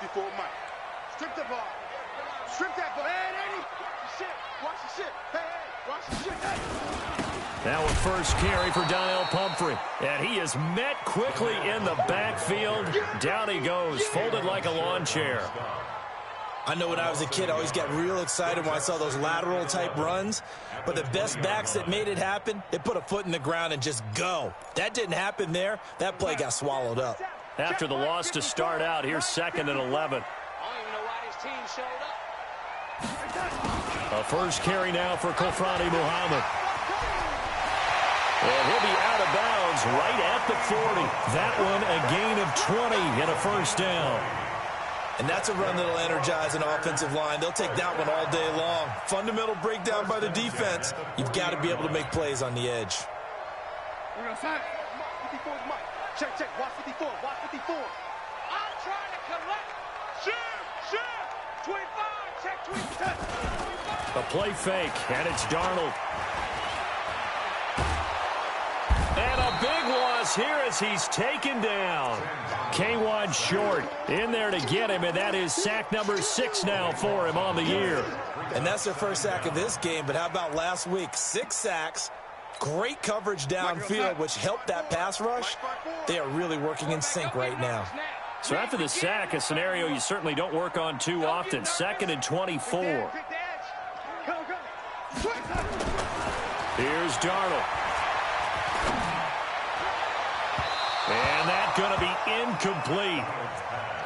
54, Mike. Strip the ball. Strip that ball. Hey, Eddie. Shit. Watch the shit. Hey, watch the shit. Now a first carry for Donnell Pumphrey. And he is met quickly in the backfield. Down he goes, folded like a lawn chair. I know when I was a kid, I always got real excited when I saw those lateral-type runs. But the best backs that made it happen, they put a foot in the ground and just go. That didn't happen there. That play got swallowed up. After the loss to start out, here's 2nd and 11. I don't even know why this team showed up. A first carry now for Kofrani Muhammad. And he'll be out of bounds right at the 40. That one a gain of 20 and a first down. And that's a run that'll energize an offensive line. They'll take that one all day long. Fundamental breakdown by the defense. You've got to be able to make plays on the edge. We're going to sign. 54 is Mike. Check, check. Watch 54. Watch 54. I'm trying to collect. Shoot. 25. Check 25. A play fake, and it's Darnold. And a big loss here as he's taken down. K1 short in there to get him, and that is sack number 6 now for him on the year. And that's their first sack of this game, but how about last week? 6 sacks, great coverage downfield, which helped that pass rush. They are really working in sync right now. So after the sack, a scenario you certainly don't work on too often. 2nd and 24. Here's Darnold. And that's going to be incomplete.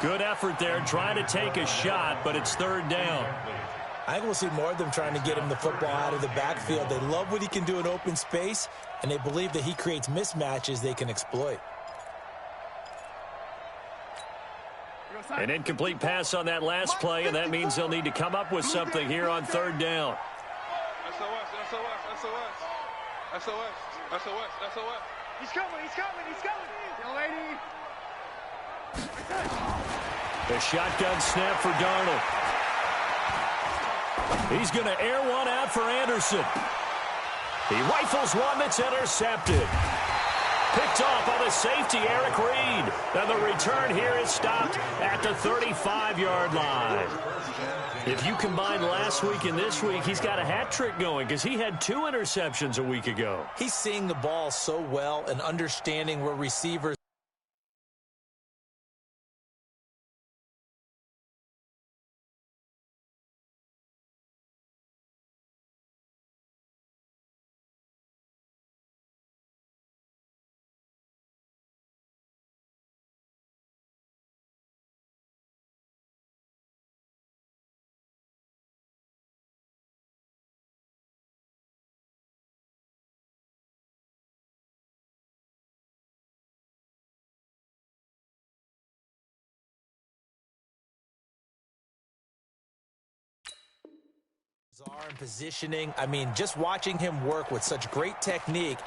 Good effort there, trying to take a shot, but it's 3rd down. I think we'll see more of them trying to get him the football out of the backfield. They love what he can do in open space, and they believe that he creates mismatches they can exploit. An incomplete pass on that last play, and that means they'll need to come up with something here on 3rd down. SOS. He's coming. Young lady. The shotgun snap for Darnold. He's going to air one out for Anderson. He rifles one that's intercepted. Picked off by the safety, Eric Reed. And the return here is stopped at the 35-yard line. If you combine last week and this week, he's got a hat trick going because he had 2 interceptions a week ago. He's seeing the ball so well and understanding where receivers are in positioning. I mean, just watching him work with such great technique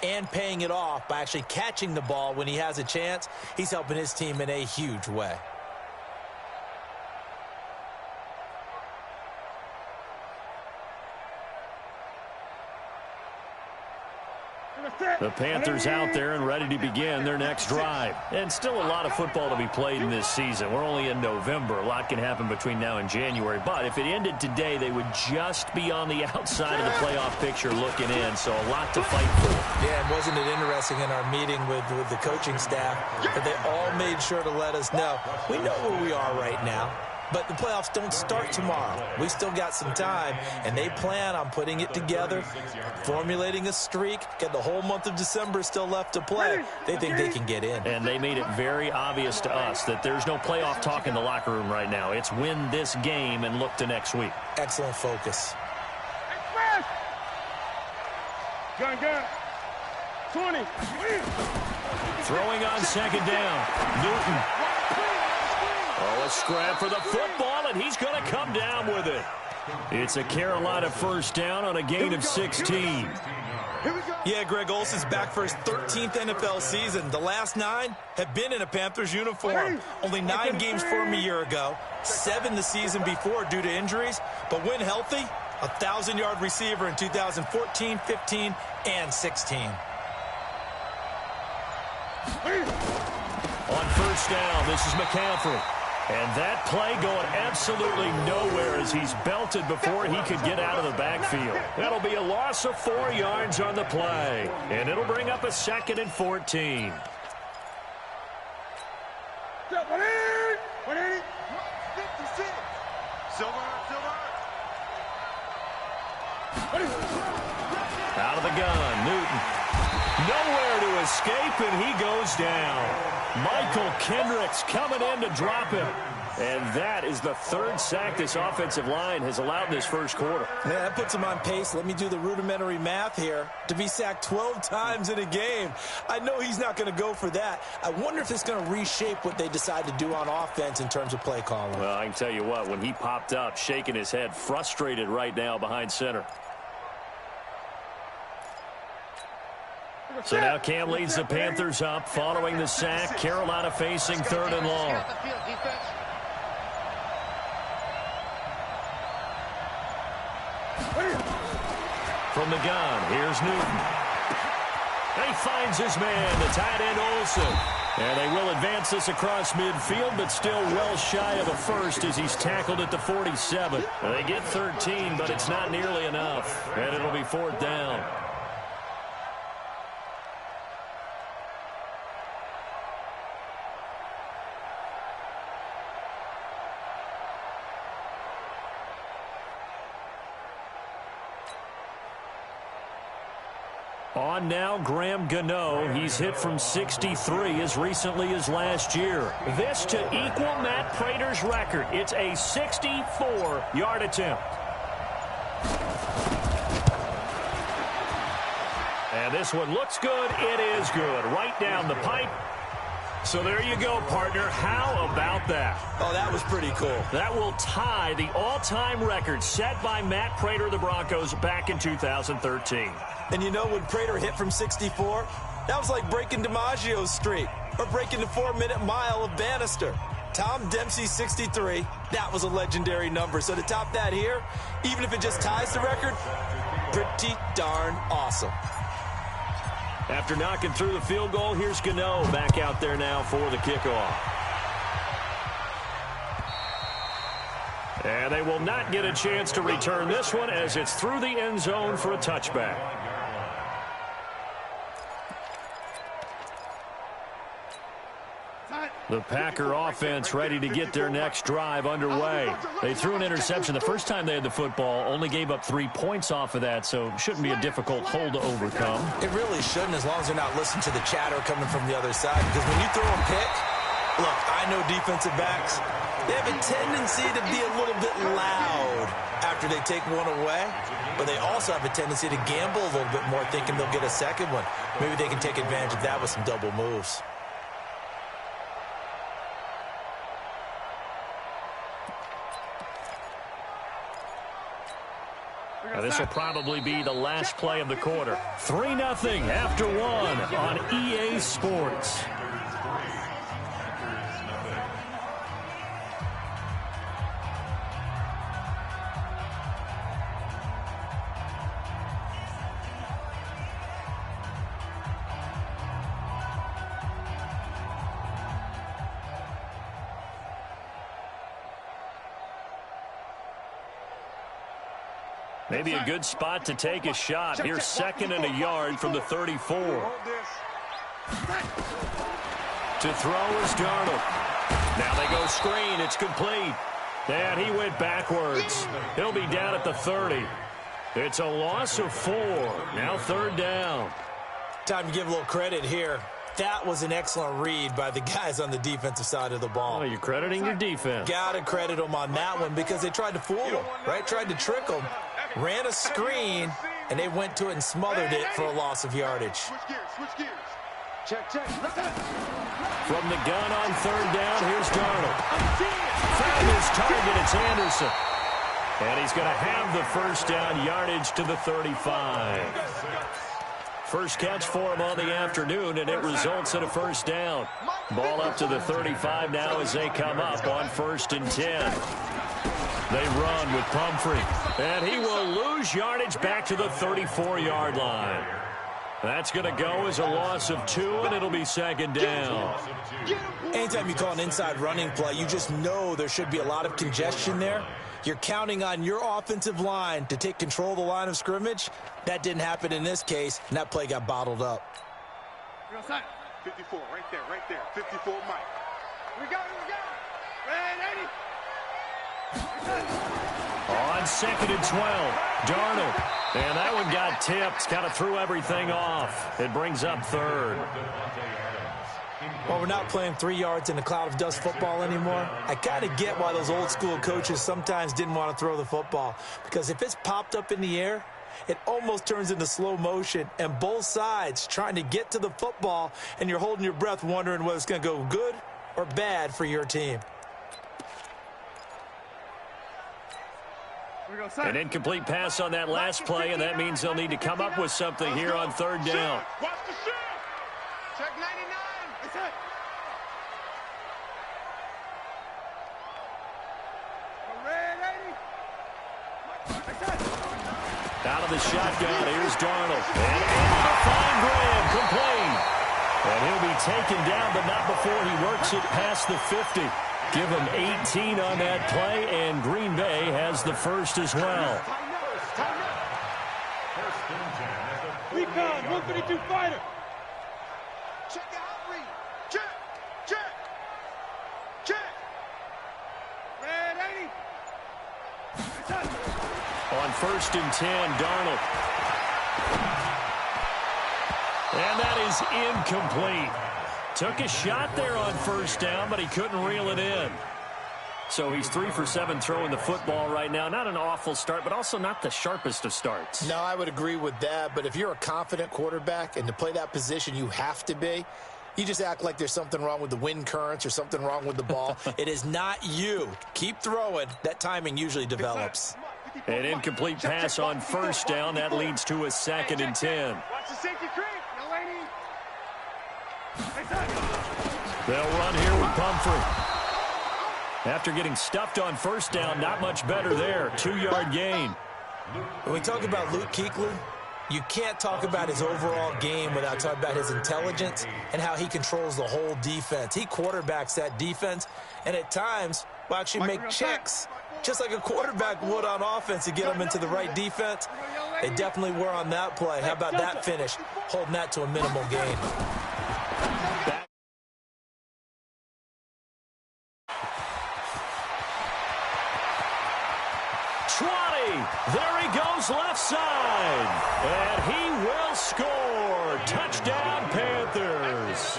and paying it off by actually catching the ball when he has a chance, he's helping his team in a huge way. The Panthers out there and ready to begin their next drive. And still a lot of football to be played in this season. We're only in November. A lot can happen between now and January. But if it ended today, they would just be on the outside of the playoff picture looking in. So a lot to fight for. Yeah, and wasn't it interesting in our meeting with the coaching staff that they all made sure to let us know, we know where we are right now. But the playoffs don't start tomorrow. We still got some time, and they plan on putting it together, formulating a streak, get the whole month of December still left to play. They think they can get in. And they made it very obvious to us that there's no playoff talk in the locker room right now. It's win this game and look to next week. Excellent focus. Gun. 20. Throwing on 2nd down. Newton. Oh, a scrap for the football, and he's going to come down with it. It's a Carolina first down on a gain of 16. Yeah, Greg Olsen's back for his 13th NFL season. The last 9 have been in a Panthers uniform. Only 9 games for him a year ago, 7 the season before due to injuries. But when healthy, a 1,000-yard receiver in 2014, 15, and 16. On first down, this is McCaffrey. And that play going absolutely nowhere as he's belted before he could get out of the backfield. That'll be a loss of 4 yards on the play. And it'll bring up a 2nd and 14. Out of the gun, Newton. Nowhere to escape, and he goes down. Michael Kendricks coming in to drop him. And that is the 3rd sack this offensive line has allowed in this first quarter. Yeah, that puts him on pace. Let me do the rudimentary math here. To be sacked 12 times in a game. I know he's not going to go for that. I wonder if it's going to reshape what they decide to do on offense in terms of play calling. Well, I can tell you what, when he popped up, shaking his head, frustrated right now behind center. So now Cam leads the Panthers up following the sack. Carolina facing 3rd and long. From the gun, here's Newton. And he finds his man, the tight end Olsen. And they will advance this across midfield, but still well shy of a first as he's tackled at the 47. They get 13, but it's not nearly enough. And it'll be 4th down. On now, Graham Gano. He's hit from 63 as recently as last year. This to equal Matt Prater's record. It's a 64-yard attempt. And this one looks good. It is good. Right down the pipe. So there you go, partner. How about that? Oh, that was pretty cool. That will tie the all-time record set by Matt Prater of the Broncos back in 2013. And you know, when Prater hit from 64, that was like breaking DiMaggio's streak or breaking the 4-minute mile of Bannister. Tom Dempsey, 63, that was a legendary number. So to top that here, even if it just ties the record, pretty darn awesome. After knocking through the field goal, here's Gano back out there now for the kickoff. And they will not get a chance to return this one as it's through the end zone for a touchback. The Packer offense ready to get their next drive underway. They threw an interception the first time they had the football, only gave up 3 points off of that, so shouldn't be a difficult hole to overcome. It really shouldn't, as long as they're not listening to the chatter coming from the other side, because when you throw a pick, look, I know defensive backs, they have a tendency to be a little bit loud after they take one away, but they also have a tendency to gamble a little bit more, thinking they'll get a second one. Maybe they can take advantage of that with some double moves. Now this will probably be the last play of the quarter. 3-0 after 1 on EA Sports. Maybe a good spot to take a shot. Here's 2nd and a yard from the 34. To throw is Darnold. Now they go screen. It's complete. And he went backwards. He'll be down at the 30. It's a loss of 4. Now 3rd down. Time to give a little credit here. That was an excellent read by the guys on the defensive side of the ball. Oh, you're crediting your defense. Got to credit them on that one because they tried to fool them, right? Tried to trick them. Ran a screen, and they went to it and smothered it for a loss of yardage. Switch gears. Check. From the gun on 3rd down, here's Darnold. Found his target, it's Anderson. And he's going to have the 1st down, yardage to the 35. First catch for him on the afternoon, and it results in a 1st down. Ball up to the 35 now as they come up on 1st and 10. They run with Pumphrey, and he will lose yardage back to the 34-yard line. That's going to go as a loss of 2, and it'll be second down. Anytime you call an inside running play, you just know there should be a lot of congestion there. You're counting on your offensive line to take control of the line of scrimmage. That didn't happen in this case, and that play got bottled up. 54, right there. 54, Mike. We go. Red 80. On 2nd and 12, Darnold. And that one got tipped, kind of threw everything off. It brings up 3rd. Well, we're not playing 3 yards in a cloud of dust football anymore. I kind of get why those old school coaches sometimes didn't want to throw the football. Because if it's popped up in the air, it almost turns into slow motion. And both sides trying to get to the football, and you're holding your breath wondering whether it's going to go good or bad for your team. An incomplete pass on that last play, and that means they'll need to come up with something here on 3rd down. Watch the shit. Check 99. That's it. Red 80. Out of the shotgun, here's Darnold. And able to find Graham, complete. And he'll be taken down, but not before he works it past the 50. Give him 18 on that play, and Green Bay has the first as well. Recon, 152 fighter. Check out read. Check. Red 80. On 1st and 10, Darnold. And that is incomplete. Took a shot there on 1st down, but he couldn't reel it in. So he's 3 for 7 throwing the football right now. Not an awful start, but also not the sharpest of starts. No, I would agree with that. But if you're a confident quarterback and to play that position you have to be, you just act like there's something wrong with the wind currents or something wrong with the ball. It is not you. Keep throwing. That timing usually develops. An incomplete pass on 1st down. That leads to a 2nd and 10. Watch the safety creep. They'll run here with Pumphrey. After getting stuffed on 1st down, not much better there. 2-yard gain. When we talk about Luke Kuechly, you can't talk about his overall game without talking about his intelligence and how he controls the whole defense. He quarterbacks that defense, and at times will actually make checks, just like a quarterback would on offense to get them into the right defense. They definitely were on that play. How about that finish? Holding that to a minimal gain. 20. There he goes left side. And he will score. Touchdown, Panthers.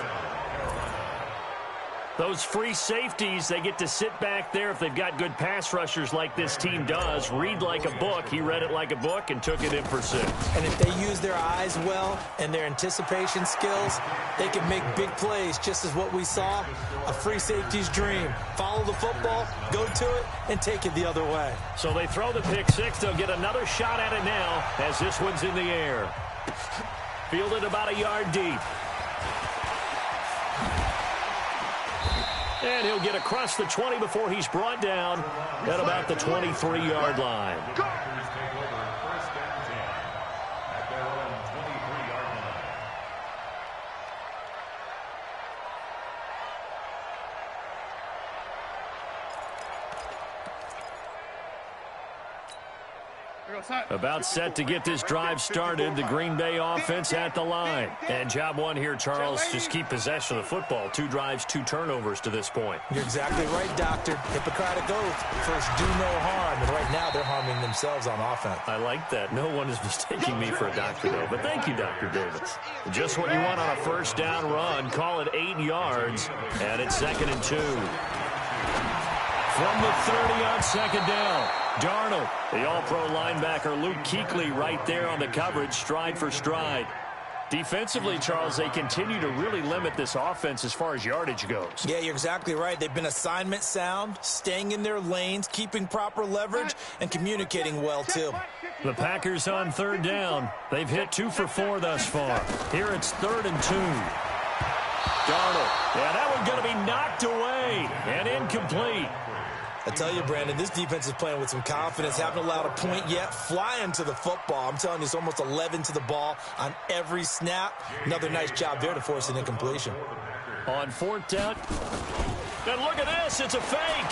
Those free safeties, they get to sit back there if they've got good pass rushers like this team does. Read like a book. He read it like a book and took it in for 6. And if they use their eyes well and their anticipation skills, they can make big plays, just as what we saw, a free safety's dream. Follow the football, go to it, and take it the other way. So they throw the pick 6. They'll get another shot at it now as this one's in the air. Fielded about a yard deep. And he'll get across the 20 before he's brought down at about the 23-yard line. About set to get this drive started. The Green Bay offense at the line. And job one here, Charles, just keep possession of the football. 2 drives, 2 turnovers to this point. You're exactly right, Doctor. Hippocratic oath. First, do no harm. And right now, they're harming themselves on offense. I like that. No one is mistaking me for a doctor, though. But thank you, Dr. Davis. Just what you want on a first down run. Call it 8 yards. And it's 2nd and 2. From the 30 on 2nd down. Darnold, the all-pro linebacker Luke Kuechly right there on the coverage, stride for stride. Defensively, Charles, they continue to really limit this offense as far as yardage goes. Yeah, you're exactly right. They've been assignment sound, staying in their lanes, keeping proper leverage, and communicating well, too. The Packers on 3rd down. They've hit 2 for 4 thus far. Here it's 3rd and 2. Darnold, yeah, that one's going to be knocked away and incomplete. I tell you, Brandon, this defense is playing with some confidence. Haven't allowed a point yet. Flying to the football. I'm telling you, it's almost 11 to the ball on every snap. Another nice job there to force an incompletion. On fourth down. And look at this. It's a fake.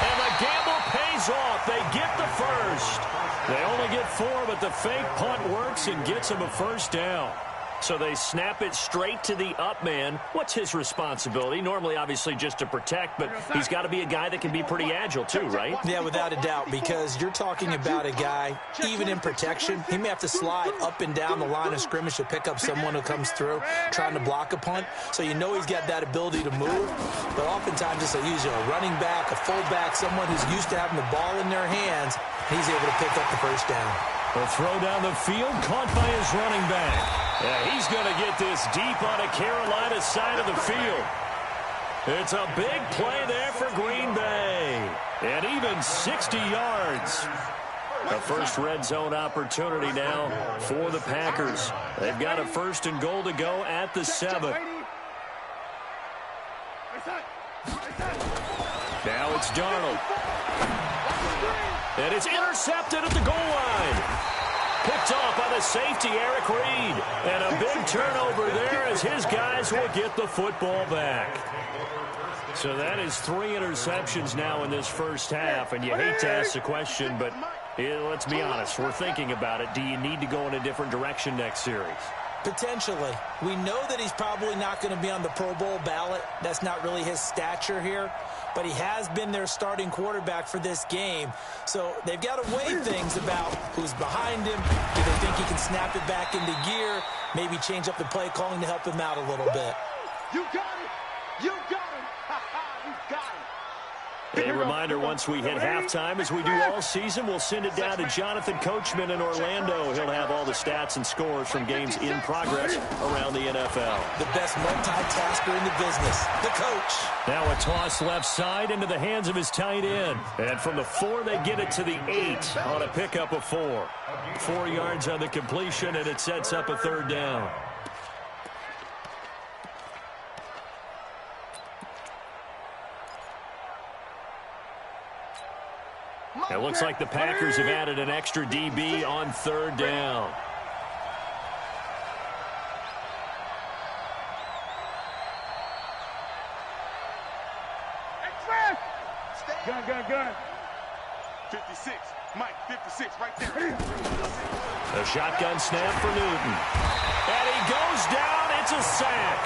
And the gamble pays off. They get the first. They only get 4, but the fake punt works and gets them a first down. So they snap it straight to the up man. What's his responsibility? Normally, obviously, just to protect, but he's got to be a guy that can be pretty agile too, right? Yeah, without a doubt, because you're talking about a guy, even in protection, he may have to slide up and down the line of scrimmage to pick up someone who comes through trying to block a punt. So you know he's got that ability to move, but oftentimes it's usually a running back, a fullback, someone who's used to having the ball in their hands. He's able to pick up the first down. A throw down the field, caught by his running back. Yeah, he's going to get this deep on a Carolina side of the field. It's a big play there for Green Bay. And even 60 yards. A first red zone opportunity now for the Packers. They've got a 1st and goal to go at the 7. Now it's Darnold. And it's intercepted at the goal line. Picked off by the safety, Eric Reed. And a big turnover there as his guys will get the football back. So that is 3 interceptions now in this first half. And you hate to ask the question, but let's be honest. We're thinking about it. Do you need to go in a different direction next series? Potentially. We know that he's probably not going to be on the Pro Bowl ballot. That's not really his stature here. But he has been their starting quarterback for this game. So they've got to weigh things about who's behind him. Do they think he can snap it back into gear? Maybe change up the play calling to help him out a little bit. You got it. You got it. You got it. A reminder, once we hit halftime, as we do all season, we'll send it down to Jonathan Coachman in Orlando. He'll have all the stats and scores from games in progress around the NFL. The best multitasker in the business, the coach. Now a toss left side into the hands of his tight end. And from the 4, they get it to the 8 on a pickup of 4. 4 yards on the completion, and it sets up a 3rd down. It looks like the Packers have added an extra DB on 3rd down. Gun. 56. Mike, 56 right there. A shotgun snap for Newton. And he goes down. It's a sack.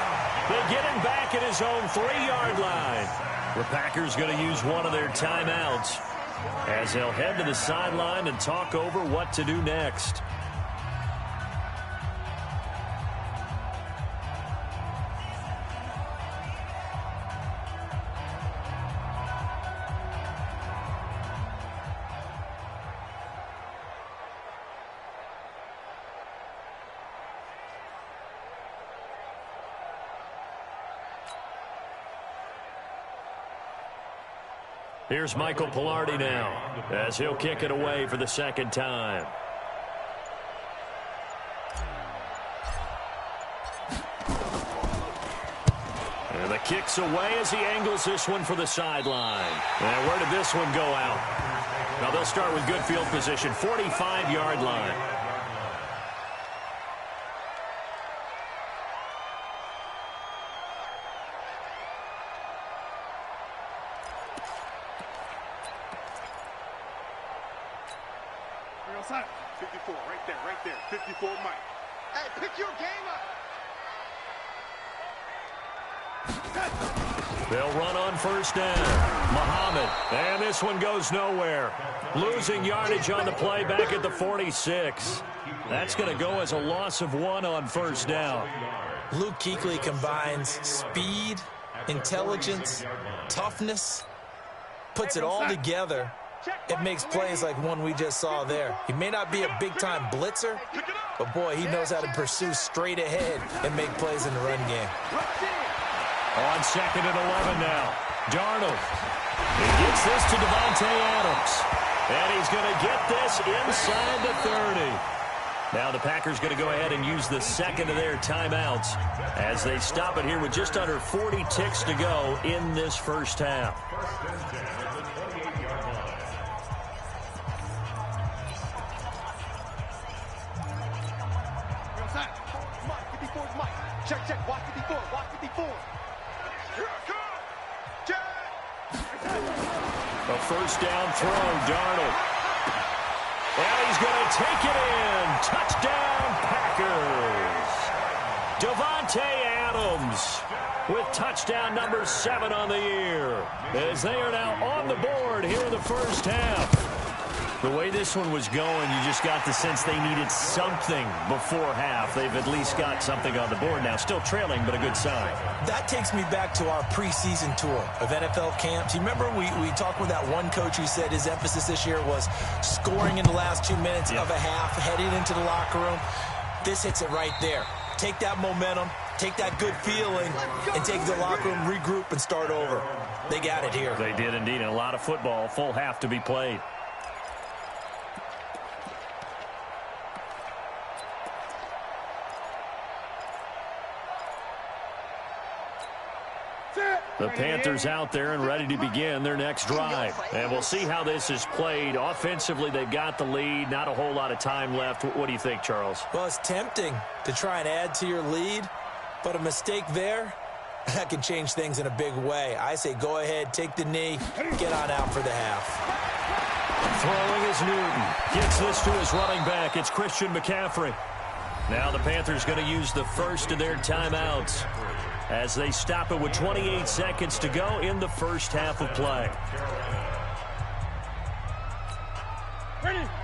They get him back at his own 3-yard line. The Packers going to use one of their timeouts as they'll head to the sideline and talk over what to do next. Here's Michael Pilardi now as he'll kick it away for the 2nd time. And the kick's away as he angles this one for the sideline. And where did this one go out? Now they'll start with good field position, 45-yard line. Outside. 54, right there. 54, Mike. Hey, pick your game up. They'll run on 1st down. Muhammad. And this one goes nowhere. Losing yardage on the play back at the 46. That's going to go as a loss of 1 on 1st down. Luke Kuechly combines speed, intelligence, toughness, puts it all together. It makes plays like one we just saw there. He may not be a big-time blitzer, but, boy, he knows how to pursue straight ahead and make plays in the run game. On 2nd and 11 now. Darnold. He gets this to Devontae Adams. And he's going to get this inside the 30. Now the Packers going to go ahead and use the second of their timeouts as they stop it here with just under 40 ticks to go in this first half. Check, check, watch the before, watch the before. Here I come. Check. A first down throw, Darnold. And he's going to take it in. Touchdown, Packers. Davante Adams with touchdown number 7 on the year as they are now on the board here in the first half. The way this one was going, you just got the sense they needed something before half. They've at least got something on the board now. Still trailing, but a good sign. That takes me back to our preseason tour of NFL camps. You remember we talked with that one coach who said his emphasis this year was scoring in the last 2 minutes of a half, heading into the locker room. This hits it right there. Take that momentum, take that good feeling, and take the locker room, regroup, and start over. They got it here. They did indeed. And a lot of football, full half to be played. The Panthers out there and ready to begin their next drive. And we'll see how this is played. Offensively, they've got the lead. Not a whole lot of time left. What do you think, Charles? Well, it's tempting to try and add to your lead, but a mistake there, that can change things in a big way. I say go ahead, take the knee, get on out for the half. Throwing is Newton. Gets this to his running back. It's Christian McCaffrey. Now the Panthers going to use the first of their timeouts as they stop it with 28 seconds to go in the first half of play.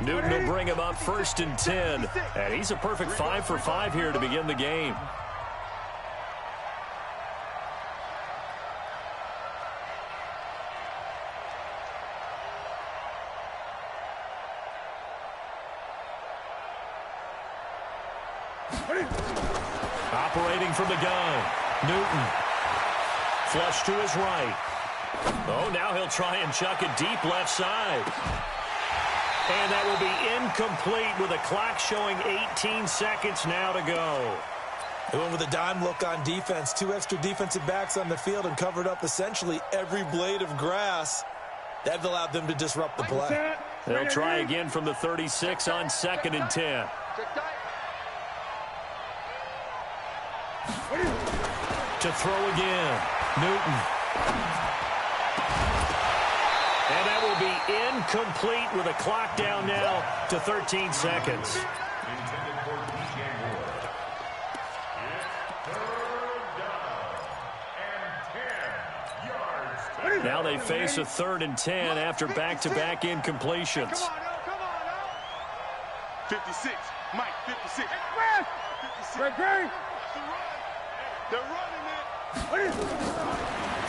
Newton will bring him up 1st and 10. And he's a perfect 5 for 5 here to begin the game. Operating from the gun. Newton. Flush to his right. Oh, now he'll try and chuck it deep left side. And that will be incomplete with a clock showing 18 seconds now to go. They went with a dime look on defense. 2 extra defensive backs on the field and covered up essentially every blade of grass. That allowed them to disrupt the play. They'll try again from the 36 on 2nd and 10. To throw again. Newton. And that will be incomplete with a clock down now to 13 seconds. Now they face a 3rd and 10 after back-to-back incompletions. 56. Mike, 56. 56. They're running it.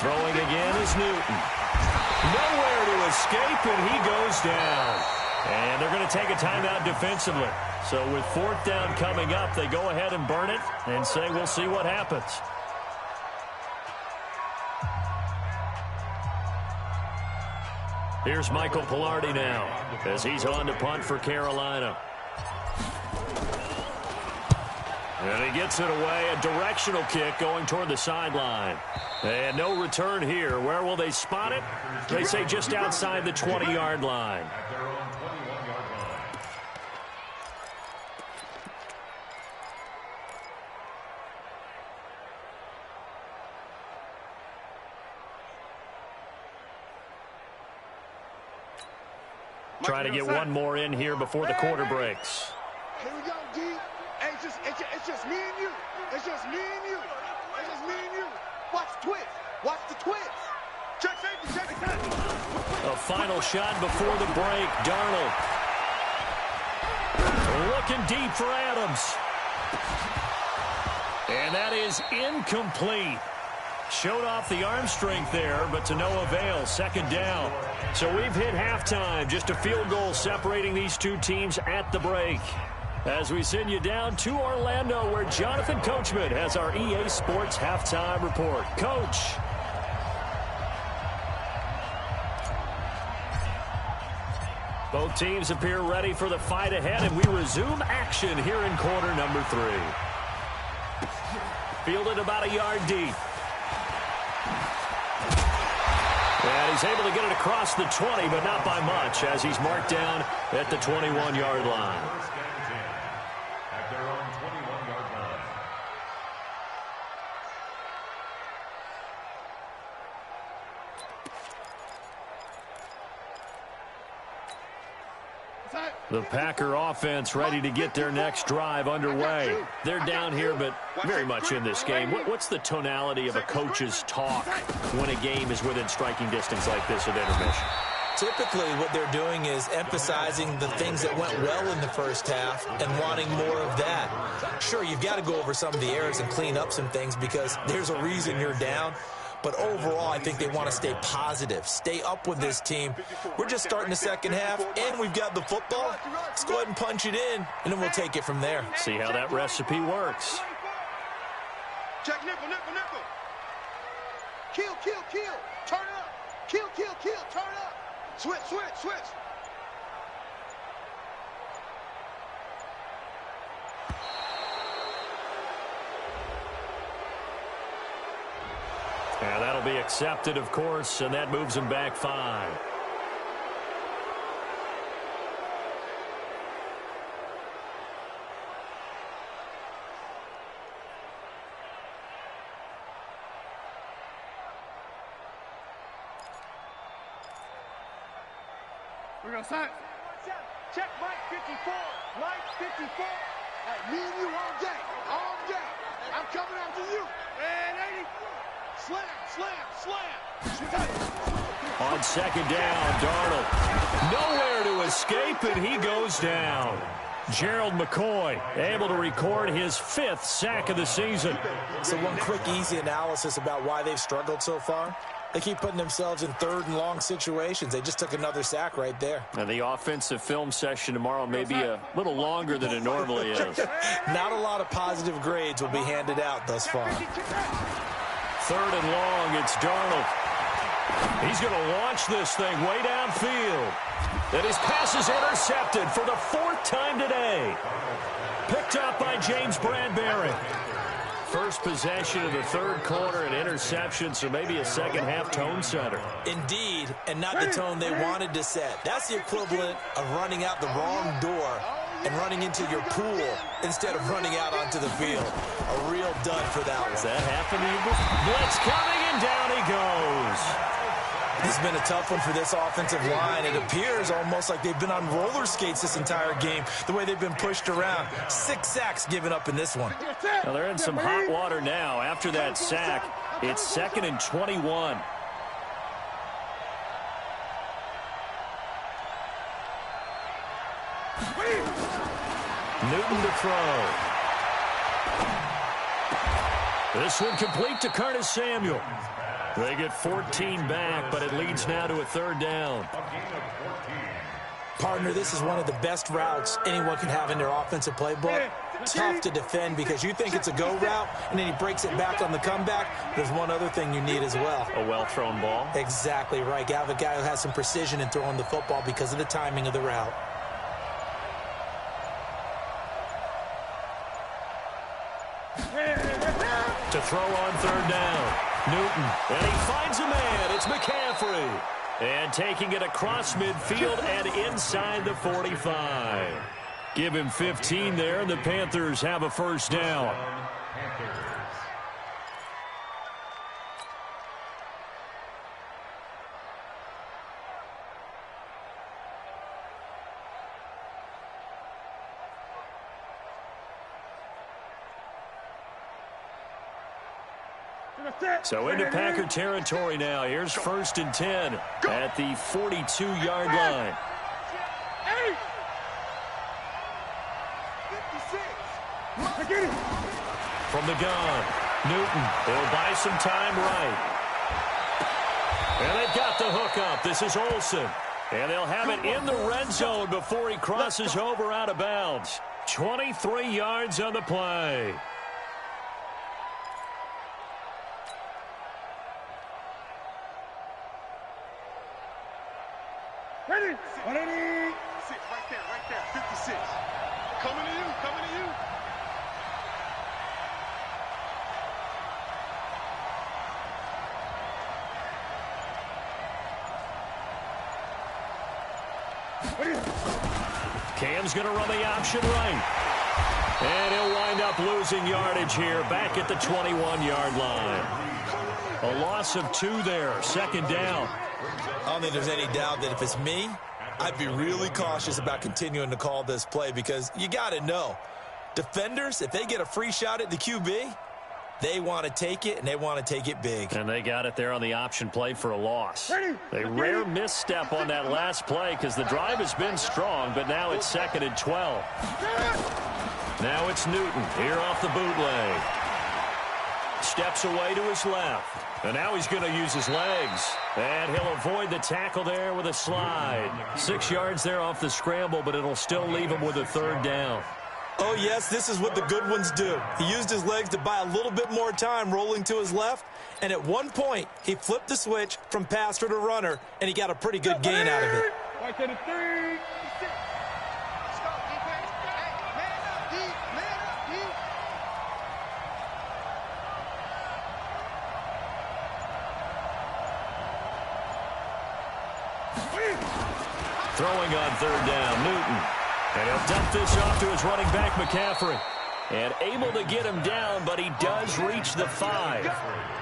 Throwing again is Newton. Nowhere to escape, and he goes down. And they're going to take a timeout defensively. So with 4th down coming up, they go ahead and burn it and say we'll see what happens. Here's Michael Pilardi now as he's on to punt for Carolina. And he gets it away, a directional kick going toward the sideline. And no return here. Where will they spot it? They say just outside the 20-yard line. Trying to get one more in here before the quarter breaks. Here we go, D. Hey, it's just me and you. It's just me and you. It's just me and you. Watch the twist. Watch the twist. Check safety. Check safety. A final shot before the break. Darnold. Looking deep for Adams. And that is incomplete. Showed off the arm strength there, but to no avail. 2nd down. So we've hit halftime. Just a field goal separating these two teams at the break. As we send you down to Orlando, where Jonathan Coachman has our EA Sports halftime report. Coach. Both teams appear ready for the fight ahead, and we resume action here in quarter number 3. Fielded about a yard deep. And he's able to get it across the 20, but not by much, as he's marked down at the 21-yard line. At their own 21-yard line. The Packer offense ready to get their next drive underway. They're down here, but very much in this game. What's the tonality of a coach's talk when a game is within striking distance like this at intermission? Typically, what they're doing is emphasizing the things that went well in the first half and wanting more of that. Sure, you've got to go over some of the errors and clean up some things because there's a reason you're down. But overall, I think they want to stay positive, stay up with this team. We're just starting the second half, and we've got the football. Let's go ahead and punch it in, and then we'll take it from there. See how that recipe works. Check nickel, nickel, nickel. Kill, kill, kill. Turn up. Kill, kill, kill. Turn up. Switch, switch, switch. And that'll be accepted, of course, and that moves him back 5. We're going to sign. Check Mike 54. Mike 54. Hey, me and you all day. All day. I'm coming after you. Man, 80. Slam, slam, slam. On second down, Darnold. Nowhere to escape, and he goes down. Gerald McCoy able to record his 5th sack of the season. So one quick, easy analysis about why they've struggled so far. They keep putting themselves in 3rd and long situations. They just took another sack right there. And the offensive film session tomorrow may be a little longer than it normally is. Not a lot of positive grades will be handed out thus far. 3rd and long, it's Darnold. He's going to launch this thing way downfield. And his pass is intercepted for the 4th time today. Picked up by James Bradbury. First possession of the 3rd quarter, an interception, so maybe a second-half tone setter. Indeed, and not the tone they wanted to set. That's the equivalent of running out the wrong door and running into your pool instead of running out onto the field. A real dud for that one. Does that happen to you? Blitz coming, and down he goes. This has been a tough one for this offensive line. It appears almost like they've been on roller skates this entire game, the way they've been pushed around. 6 sacks given up in this one. Well, they're in some hot water now. After that sack, it's 2nd and 21. Newton to throw. This one complete to Curtis Samuel. They get 14 back, but it leads now to a 3rd down. Partner, this is one of the best routes anyone can have in their offensive playbook. Tough to defend because you think it's a go route, and then he breaks it back on the comeback. There's one other thing you need as well. A well-thrown ball? Exactly right. You have a guy who has some precision in throwing the football because of the timing of the route. To throw on 3rd down. Newton, and he finds a man. It's McCaffrey. And taking it across midfield and inside the 45. Give him 15 there, and the Panthers have a 1st down. So into Packer territory now. Here's 1st and 10 at the 42-yard line. 56. From the gun, Newton. They'll buy some time right. And they've got the hook up. This is Olsen. And they'll have it in the red zone before he crosses over out of bounds. 23 yards on the play. Ready. 180. 56, right there, 56. Coming to you, coming to you. Cam's going to run the option right. And he'll wind up losing yardage here back at the 21-yard line. A loss of 2 there, second down. I don't think there's any doubt that if it's me, I'd be really cautious about continuing to call this play because you got to know, defenders, if they get a free shot at the QB, they want to take it, and they want to take it big. And they got it there on the option play for a loss. A rare misstep on that last play because the drive has been strong, but now it's 2nd and 12. Now it's Newton here off the bootleg. Steps away to his left. And now he's going to use his legs. And he'll avoid the tackle there with a slide. 6 yards there off the scramble, but it'll still leave him with a 3rd down. Oh, yes, this is what the good ones do. He used his legs to buy a little bit more time rolling to his left, and at one point, he flipped the switch from passer to runner, and he got a pretty good gain out of it. Right to the 3. Let's go, defense. Hey, man up, D. Man up, D. Throwing on 3rd down, Newton. And he'll dump this off to his running back, McCaffrey. And able to get him down, but he does reach the 5.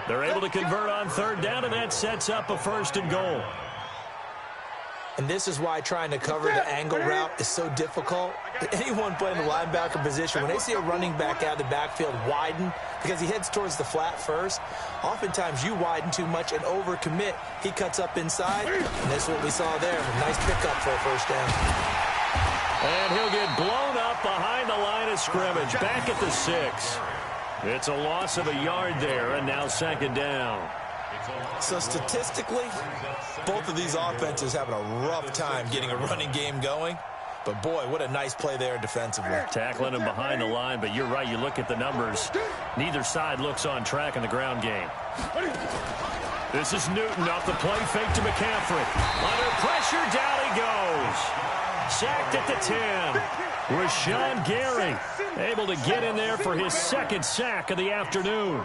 They're able to convert on 3rd down, and that sets up a 1st and goal. And this is why trying to cover the angle route is so difficult. Anyone playing the linebacker position, when they see a running back out of the backfield widen because he heads towards the flat first, oftentimes you widen too much and overcommit. He cuts up inside, and that's what we saw there. A nice pickup for a 1st down. And he'll get blown up behind the line of scrimmage, back at the 6. It's a loss of a yard there, and now 2nd down. So statistically, both of these offenses having a rough time getting a running game going. But, boy, what a nice play there defensively. Tackling him behind the line, but you're right. You look at the numbers. Neither side looks on track in the ground game. This is Newton off the play fake to McCaffrey. Under pressure, down he goes. Sacked at the 10. Rashawn Gary able to get in there for his 2nd sack of the afternoon.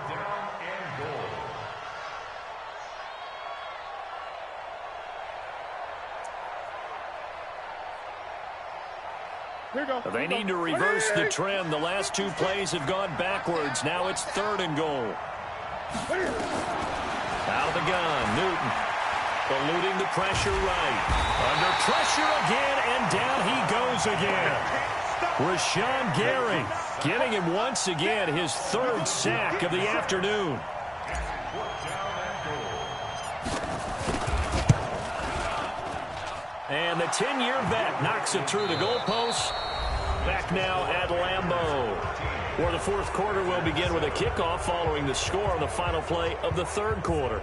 They need to reverse the trend. The last 2 plays have gone backwards. Now it's 3rd and goal. Out of the gun, Newton. Eluding the pressure right. Under pressure again, and down he goes again. Rashawn Gary getting him once again his 3rd sack of the afternoon. And the 10-year vet knocks it through the goalpost. Back now at Lambeau, where the 4th quarter will begin with a kickoff following the score on the final play of the 3rd quarter.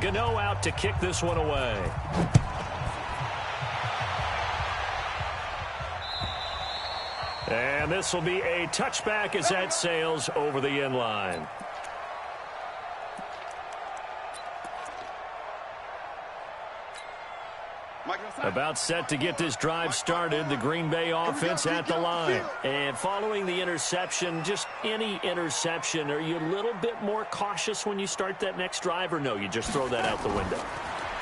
Gano out to kick this one away. And this will be a touchback as that sails over the end line. About set to get this drive started, the Green Bay offense at the line. And following the interception, just any interception, are you a little bit more cautious when you start that next drive, or no, you just throw that out the window?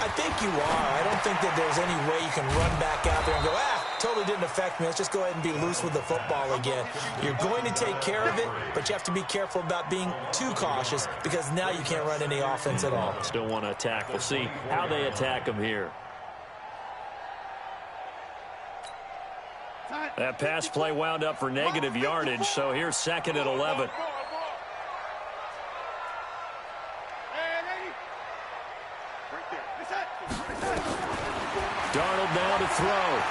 I think you are. I don't think that there's any way you can run back out there and go, totally didn't affect me. Let's just go ahead and be loose with the football again. You're going to take care of it, but you have to be careful about being too cautious because now you can't run any offense at all. Still want to attack. We'll see how they attack him here. That pass play wound up for negative yardage, so here's 2nd and 11. Darnold now to throw.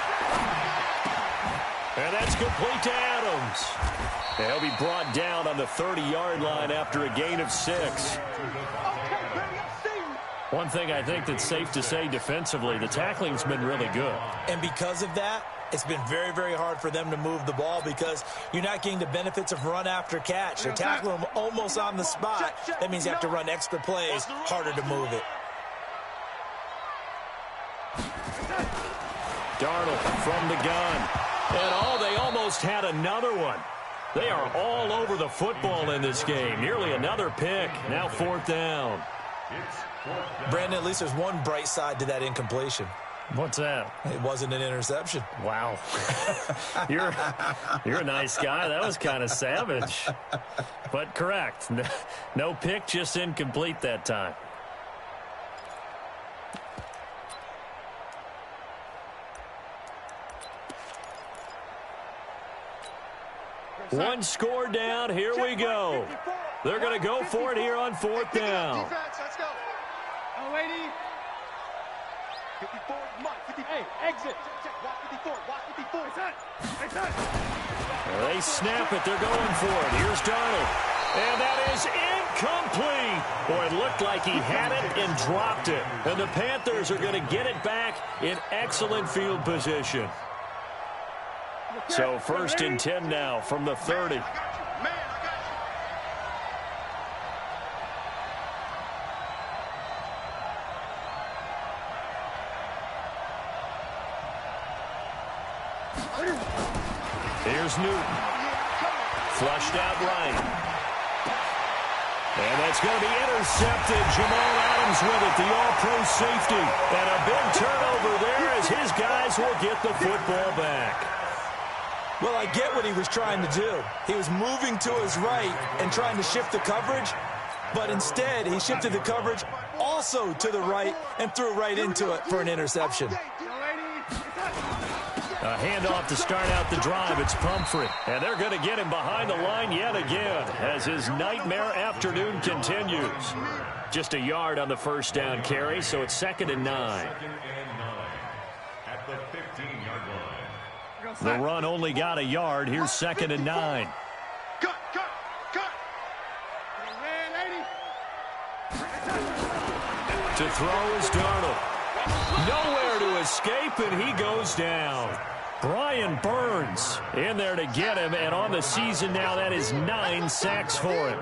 And that's complete to Adams. He'll be brought down on the 30-yard line after a gain of 6. One thing I think that's safe to say defensively, the tackling's been really good. And because of that, it's been very, very hard for them to move the ball because you're not getting the benefits of run after catch. They're tackling them almost on the spot. That means you have to run extra plays, harder to move it. Darnold from the gun. And they almost had another one. They are all over the football in this game. Nearly another pick. Now 4th down. Brandon, at least there's one bright side to that incompletion. What's that? It wasn't an interception. Wow. You're a nice guy. That was kind of savage. But correct. No pick, just incomplete that time. One score down. Here we go. They're going to go for it here on 4th down. Let's go. Oh, lady. 54, Mike, 54. Hey, exit. Check, watch 54, watch 54. They snap it. They're going for it. Here's Darnold. And that is incomplete. Boy, it looked like he had it and dropped it. And the Panthers are going to get it back in excellent field position. So 1st and 10 now from the 30. Man, I got you. Here's Newton. Flushed out right. And that's going to be intercepted. Jamal Adams with it, the all-pro safety. And a big turnover there as his guys will get the football back. Well, I get what he was trying to do. He was moving to his right and trying to shift the coverage, but instead he shifted the coverage also to the right and threw right into it for an interception. A handoff to start out the drive. It's Pumphrey. And they're going to get him behind the line yet again as his nightmare afternoon continues. Just a yard on the 1st down carry, so it's 2nd and 9. At the 15-yard line. The run only got a yard. Here's 2nd and 9. Cut. To throw is Darnold. Nowhere to escape, and he goes down. Brian Burns in there to get him, and on the season now, that is 9 sacks for him.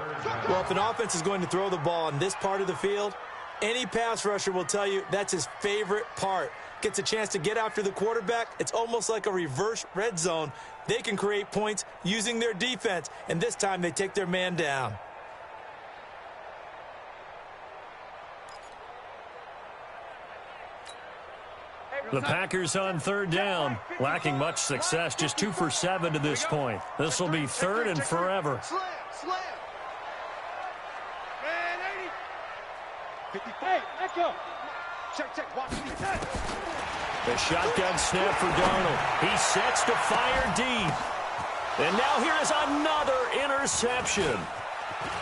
Well, if an offense is going to throw the ball in this part of the field, any pass rusher will tell you that's his favorite part. Gets a chance to get after the quarterback. It's almost like a reverse red zone. They can create points using their defense, and this time they take their man down. The Packers on 3rd down, lacking much success, just 2 for 7 to this point. This will be 3rd and forever. Slam. Man, 80. 54. Hey, echo. Check, watch 54. The shotgun snap for Darnold. He sets to fire deep. And now here is another interception.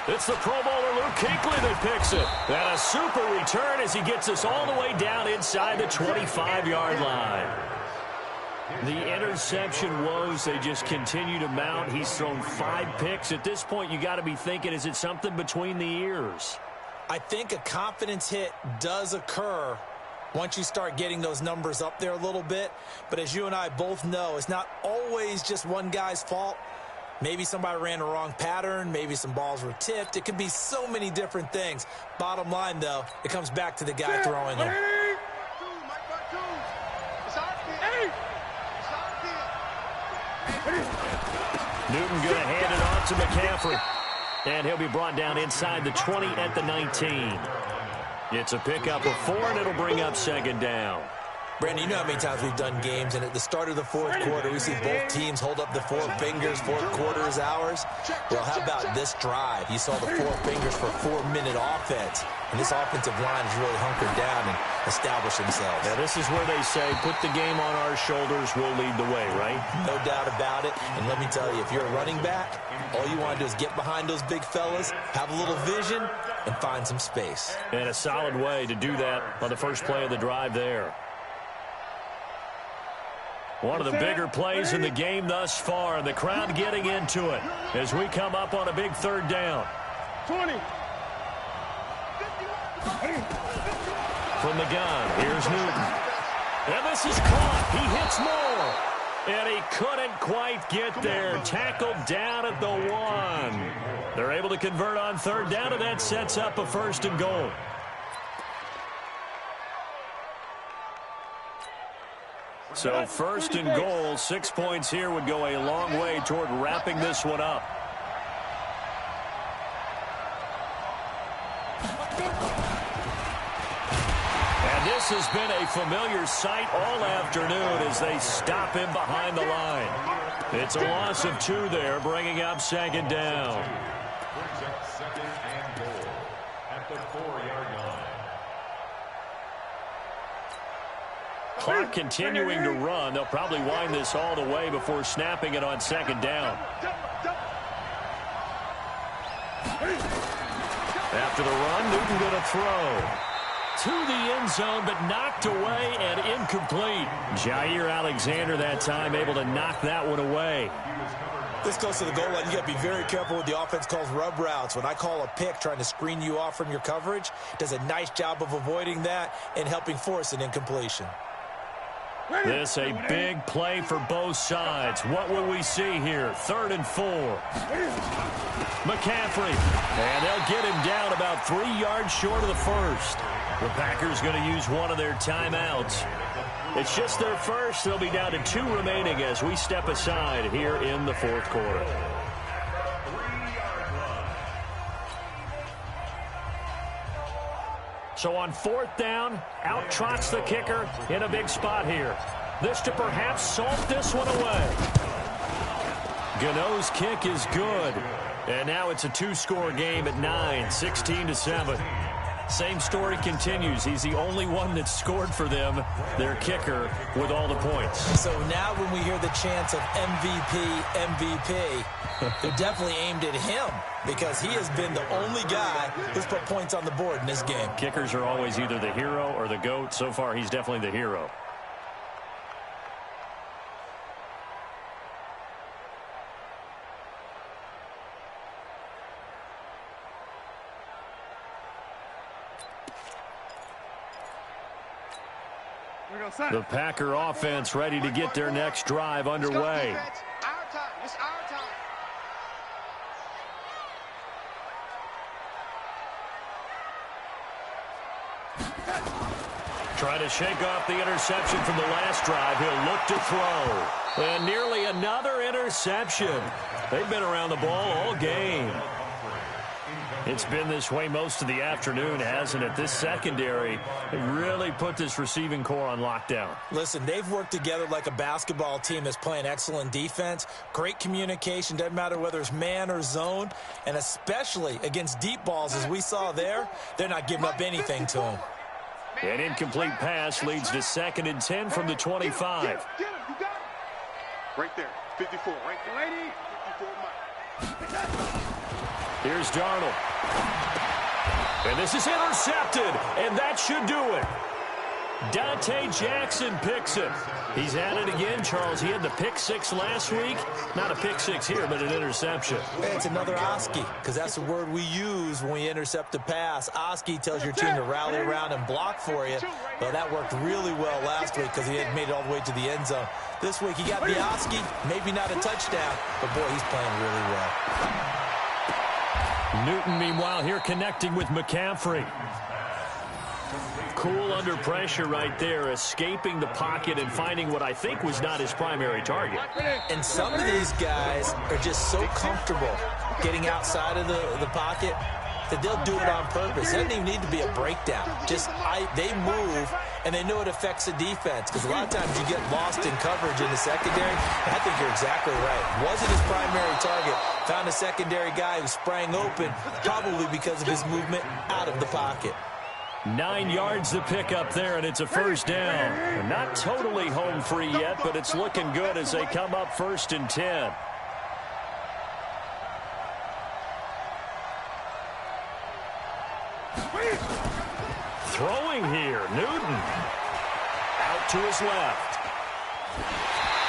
It's the Pro Bowler Luke Kuechly that picks it. And a super return as he gets us all the way down inside the 25-yard line. The interception woes, they just continue to mount. He's thrown 5 picks. At this point, you got to be thinking, is it something between the ears? I think a confidence hit does occur once you start getting those numbers up there a little bit. But as you and I both know, it's not always just one guy's fault. Maybe somebody ran the wrong pattern. Maybe some balls were tipped. It could be so many different things. Bottom line, though, it comes back to the guy throwing them. Newton going to hand it off to McCaffrey. And he'll be brought down inside the 20 at the 19. It's a pickup of 4, and it'll bring up 2nd down. Brandon, you know how many times we've done games, and at the start of the 4th quarter, we see both teams hold up the 4 fingers, 4th quarter is ours. Well, how about this drive? You saw the 4 fingers for 4-minute offense, and this offensive line has really hunkered down and established themselves. Now, this is where they say, put the game on our shoulders, we'll lead the way, right? No doubt about it, and let me tell you, if you're a running back, all you want to do is get behind those big fellas, have a little vision, and find some space. And a solid way to do that on the first play of the drive there. One of the bigger plays in the game thus far, and the crowd getting into it as we come up on a big 3rd down. 20. from the gun. Here's Newton. And this is caught. He hits more. And he couldn't quite get there. Tackled down at the 1. They're able to convert on third down, and that sets up a 1st and goal. So 1st and goal, 6 points here would go a long way toward wrapping this one up. And this has been a familiar sight all afternoon as they stop him behind the line. It's a loss of 2 there, bringing up 2nd down. Brings up 2nd and goal at the 4-yard line. Clock continuing to run. They'll probably wind this all the way before snapping it on 2nd down. After the run, Newton going to throw. To the end zone, but knocked away and incomplete. Jair Alexander that time able to knock that one away. This close to the goal line, you got to be very careful with the offense calls rub routes. When I call a pick trying to screen you off from your coverage, does a nice job of avoiding that and helping force an incompletion. This a big play for both sides. What will we see here? 3rd and 4. McCaffrey. And they'll get him down about 3 yards short of the 1st. The Packers going to use one of their timeouts. It's just their first. They'll be down to 2 remaining as we step aside here in the 4th quarter. So on 4th down, out trots the kicker in a big spot here. This to perhaps salt this one away. Gano's kick is good. And now it's a 2-score game at 9, 16-7. Same story continues. He's the only one that's scored for them, their kicker, with all the points. So now when we hear the chants of MVP, MVP, they're definitely aimed at him because he has been the only guy who's put points on the board in this game. Kickers are always either the hero or the GOAT. So far, he's definitely the hero. The Packer offense ready to get their next drive underway. Our time. It's our time. Trying to shake off the interception from the last drive. He'll look to throw. And nearly another interception. They've been around the ball all game. It's been this way most of the afternoon, hasn't it? This secondary really put this receiving core on lockdown. Listen, they've worked together like a basketball team that's playing excellent defense. Great communication, doesn't matter whether it's man or zone. And especially against deep balls, as we saw there, they're not giving up anything to them. An incomplete pass leads to 2nd and 10 from the 25. Get him. You got him. Right there. 54. Right there. Lady. 54, Mike. Here's Darnold. And this is intercepted, and that should do it. Dante Jackson picks it. He's at it again, Charles. He had the pick 6 last week. Not a pick 6 here, but an interception. It's another Oski, because that's the word we use when we intercept a pass. Oski tells your team to rally around and block for you. Well, that worked really well last week because he had made it all the way to the end zone. This week he got the Oski, maybe not a touchdown, but boy, he's playing really well. Newton, meanwhile, here connecting with McCaffrey. Cool under pressure right there, escaping the pocket and finding what I think was not his primary target. And some of these guys are just so comfortable getting outside of the pocket that they'll do it on purpose. It doesn't even need to be a breakdown. They move, and they know it affects the defense because a lot of times you get lost in coverage in the secondary. And I think you're exactly right. Wasn't his primary target. Found a secondary guy who sprang open, probably because of his movement out of the pocket. 9 yards to pick up there, and it's a 1st down. Not totally home free yet, but it's looking good as they come up 1st and 10. Throwing here, Newton. Out to his left.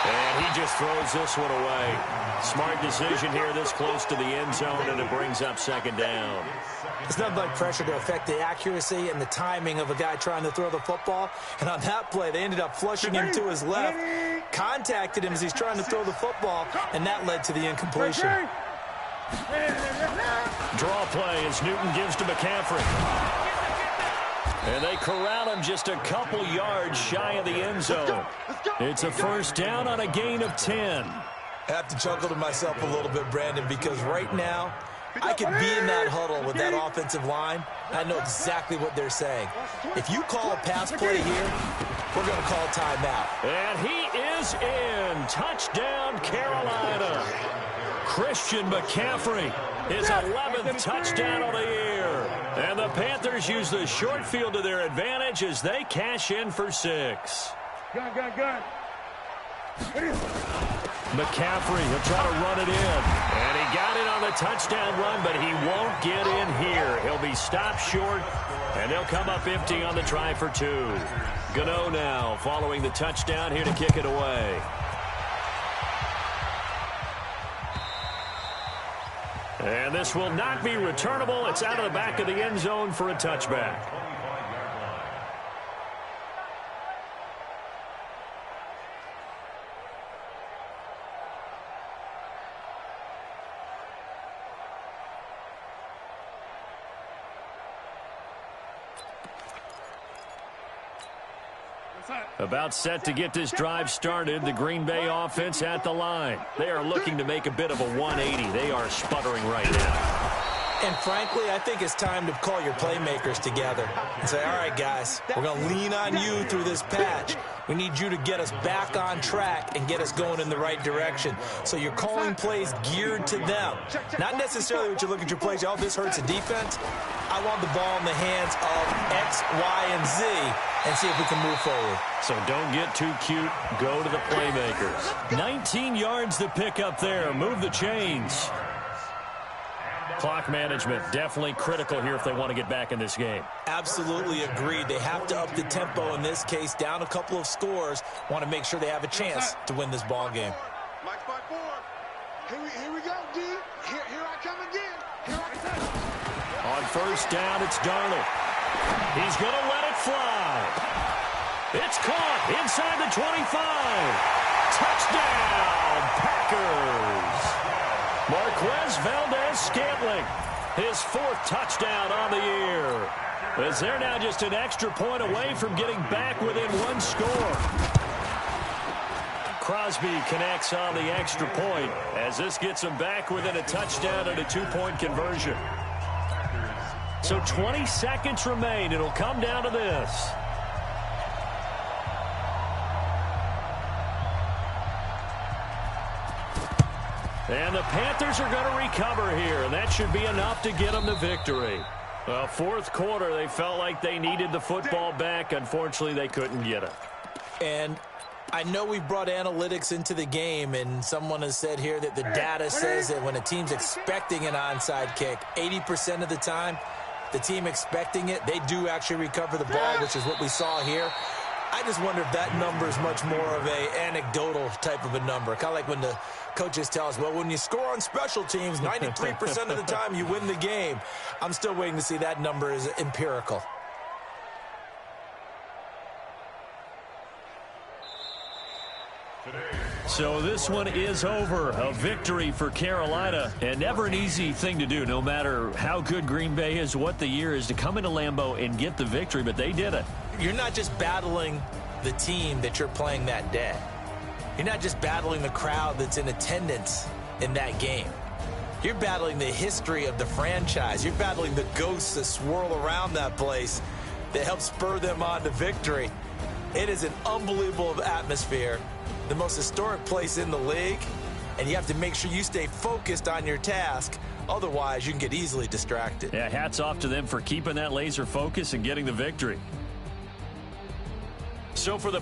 And he just throws this one away. Smart decision here this close to the end zone, and it brings up second down. It's nothing but pressure to affect the accuracy and the timing of a guy trying to throw the football. And on that play, they ended up flushing him to his left, contacted him as he's trying to throw the football, and that led to the incompletion. Draw play as Newton gives to McCaffrey. And they corral him just a couple yards shy of the end zone. It's a first down on a gain of 10. I have to chuckle to myself a little bit, Brandon, because right now I could be in that huddle with that offensive line. I know exactly what they're saying. If you call a pass play here, we're going to call timeout. And he is in. Touchdown, Carolina. Christian McCaffrey, his 11th touchdown of the year. And the Panthers use the short field to their advantage as they cash in for 6. Gun. McCaffrey, he'll try to run it in. And he got it on the touchdown run, but he won't get in here. He'll be stopped short, and they'll come up empty on the try for 2. Gano now following the touchdown here to kick it away. And this will not be returnable. It's out of the back of the end zone for a touchback. About set to get this drive started. The Green Bay offense at the line. They are looking to make a bit of a 180. They are sputtering right now. And frankly, I think it's time to call your playmakers together and say, all right, guys, we're going to lean on you through this patch. We need you to get us back on track and get us going in the right direction. So you're calling plays geared to them. Not necessarily what you look at your plays, oh, this hurts the defense. I want the ball in the hands of X, Y, and Z and see if we can move forward. So don't get too cute. Go to the playmakers. 19 yards to pick up there. Move the chains. Clock management definitely critical here if they want to get back in this game. Absolutely agreed. They have to up the tempo in this case, down a couple of scores. Want to make sure they have a chance to win this ball game. Mike spot 4. Here we go, D. Here I come again. On first down, it's Darnold. He's going to let it fly. It's caught inside the 25. Touchdown, Packers. Marquez Valdez-Scantling, his 4th touchdown on the year. As they're now just an extra point away from getting back within 1 score. Crosby connects on the extra point as this gets them back within a touchdown and a 2-point conversion. So 20 seconds remain. It'll come down to this. And the Panthers are going to recover here, and that should be enough to get them the victory. Well, 4th quarter, they felt like they needed the football back. Unfortunately, they couldn't get it. And I know we've brought analytics into the game, and someone has said here that the data says that when a team's expecting an onside kick, 80% of the time, the team expecting it, they do actually recover the ball, which is what we saw here. I just wonder if that number is much more of a anecdotal type of a number. Kind of like when the coaches tell us, well, when you score on special teams, 93% of the time you win the game. I'm still waiting to see that number is empirical. So this one is over. A victory for Carolina, and never an easy thing to do, no matter how good Green Bay is, what the year is, to come into Lambeau and get the victory, but they did it. You're not just battling the team that you're playing that day. You're not just battling the crowd that's in attendance in that game. You're battling the history of the franchise. You're battling the ghosts that swirl around that place that help spur them on to victory. It is an unbelievable atmosphere, the most historic place in the league, and you have to make sure you stay focused on your task. Otherwise, you can get easily distracted. Yeah, hats off to them for keeping that laser focus and getting the victory. So for the